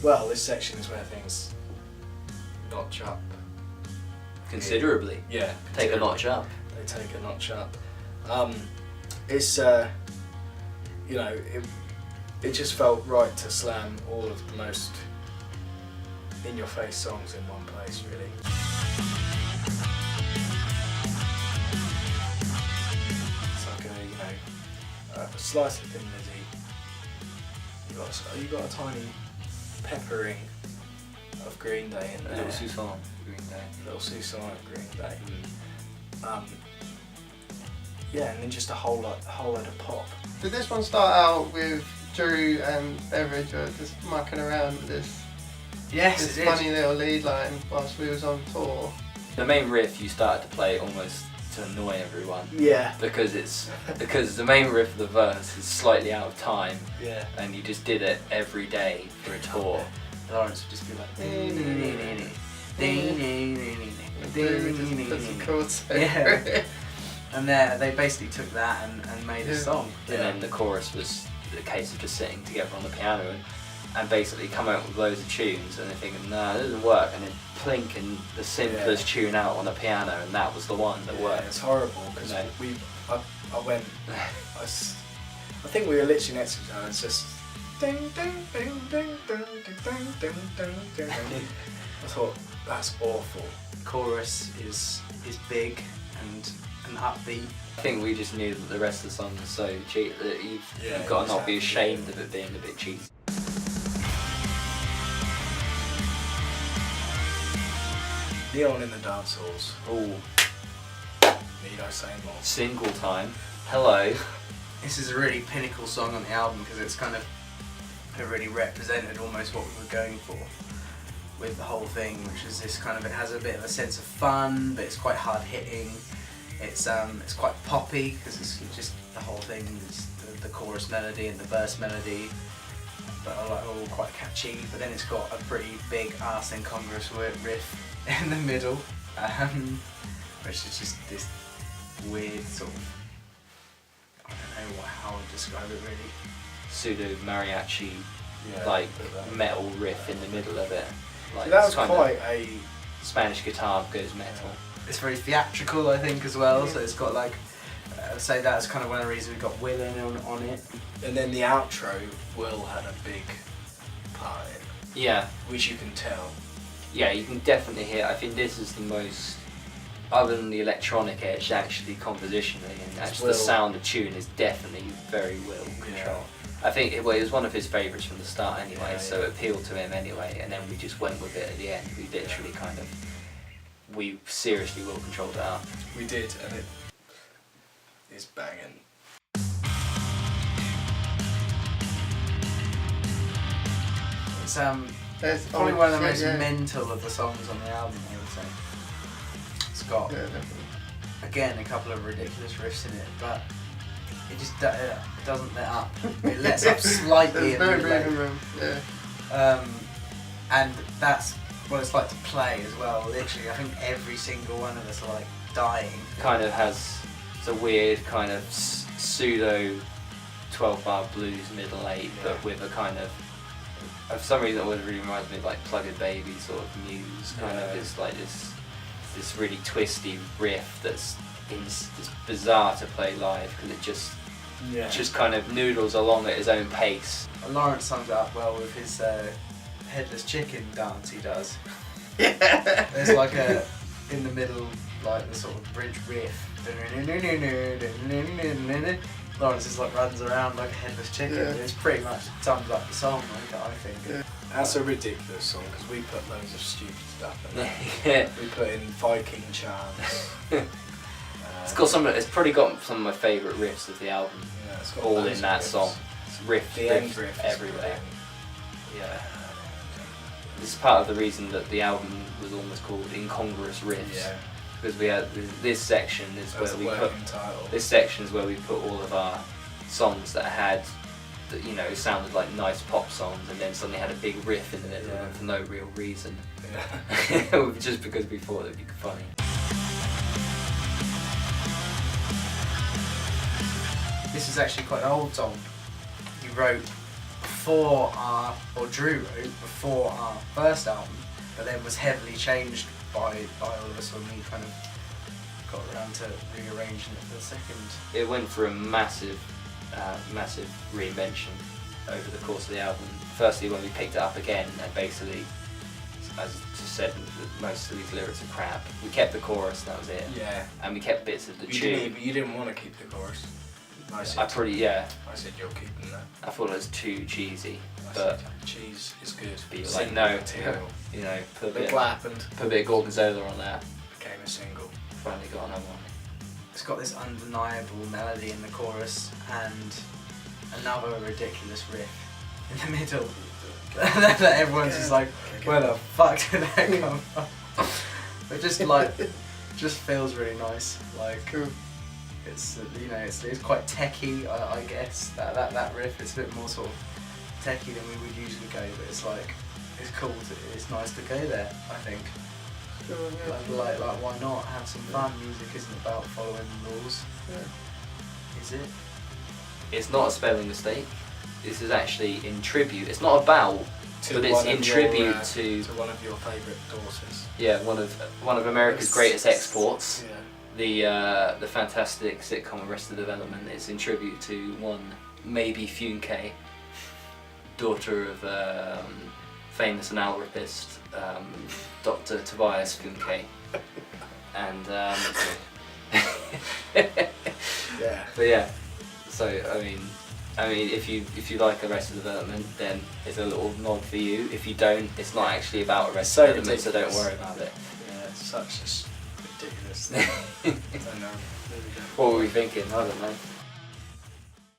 Well, this section is where things notch up. Considerably. Yeah. Take a notch up. They take a notch up. It's, you know, it just felt right to slam all of the most in-your-face songs in one place, really. It's like a, you know, a slice of thin Lizzy. You got a tiny peppering of Green Day in there. Little Susan, Green Day. Little Susan of Green Day. Yeah, and then just a whole lot of pop. Did this one start out with Drew and Beveridge just mucking around with this funny little lead line whilst we was on tour? The main riff you started to play almost to annoy everyone. Yeah. Because the main riff of the verse is slightly out of time. Yeah. And you just did it every day for a tour. Lawrence would just be like Put some chords yeah. And they basically took that and made a song. And then the chorus was a case of just sitting together on the piano and basically come out with loads of tunes and then thinking, nah, that doesn't work, and then plinking the simplest tune out on the piano, and that was the one that worked. It's horrible because I think we were literally next to each other and it's just ding ding ding ding ding ding ding ding ding. I thought, that's awful. Chorus is big and upbeat. I think we just knew that the rest of the song was so cheap that you've got to not be ashamed of it being a bit cheesy. Neon in the dance halls. Ooh. Need I say more? Single time. Hello. This is a really pinnacle song on the album because it's kind of, it really represented almost what we were going for with the whole thing, which is this kind of, it has a bit of a sense of fun, but it's quite hard hitting. It's quite poppy because it's just the whole thing, is the chorus melody and the verse melody, but all quite catchy. But then it's got a pretty big arse incongruous riff in the middle, which is just this weird sort of, I don't know how to describe it really. Pseudo mariachi, like metal riff in the middle of it. Like that was quite a Spanish guitar goes metal. It's very theatrical, I think, as well. So it's got like, I'd say that's kind of one of the reasons we got Will in on it. And then the outro, Will had a big part in it. Yeah. Which you can tell. Yeah, you can definitely hear. I think this is the most, other than the electronic edge, actually compositionally, and actually the sound of tune is definitely very Will control. I think it was one of his favourites from the start anyway, so it appealed to him anyway, and then we just went with it at the end. We literally kind of, we seriously Will controlled it out. We did, and it is banging. It's probably one of the most mental of the songs on the album, I would say. It's got, again, a couple of ridiculous riffs in it, but it just it doesn't let up. It lets up slightly. There's no breathing room. Yeah. And that's what it's like to play as well. Literally, I think every single one of us are like dying. Kind of has, it's a weird kind of pseudo 12-bar blues middle eight, but with a kind of, for some reason it really reminds me of like Plugged Baby sort of Muse kind of. It's like this really twisty riff that's bizarre to play live because it just kind of noodles along at his own pace. Lawrence sums it up well with his headless chicken dance he does. There's like a, in the middle, like the sort of bridge riff. Lawrence just like runs around like a headless chicken. It's pretty much sums up the song, like, I think. That's a ridiculous song because we put loads of stupid stuff in it. We put in Viking chants. It's probably got some of my favourite riffs of the album. It's got all in that song. It's the end riff everywhere. Yeah. This is part of the reason that the album was almost called Incongruous Riffs. Yeah. Because we had this section is where we put this section is where we put all of our songs that had, that, you know, sounded like nice pop songs, and then suddenly had a big riff in the middle of them for no real reason. Just because we thought it'd be funny. This is actually quite an old song. He wrote Drew wrote before our first album, but then was heavily changed by all of us when we kind of got around to rearranging it for the second. It went through a massive reinvention over the course of the album. Firstly, when we picked it up again, and basically, as just said, most of these lyrics are crap. We kept the chorus, that was it. Yeah. And we kept bits of the tune. You didn't want to keep the chorus. I said you're keeping that. I thought it was too cheesy. I but said cheese is good. But you're like, no, you know, put a bit of Gorgonzola on there. Became a single. Finally got another one. It's got this undeniable melody in the chorus and another ridiculous riff in the middle that everyone's just like, where the fuck did that come from? But just feels really nice. Like it's it's quite techy, I guess. That riff is a bit more sort of techy than we would usually go, but it's like it's cool. It's nice to go there, I think. Like why not have some fun? Music isn't about following rules. Yeah. Is it? It's not a spelling mistake. This is actually in tribute. It's not about, but it's in tribute to one of your favourite daughters. Yeah, one of America's greatest exports. Yeah. The fantastic sitcom Arrested Development. It's in tribute to one maybe Funke, daughter of famous anal rapist Dr. Tobias Funke, and yeah. But yeah, so I mean, if you like Arrested Development, then it's a little nod for you. If you don't, it's not actually about Arrested Development, so don't worry about it. Yeah, it's such a ridiculous thing. I don't know. What were we thinking? I don't know.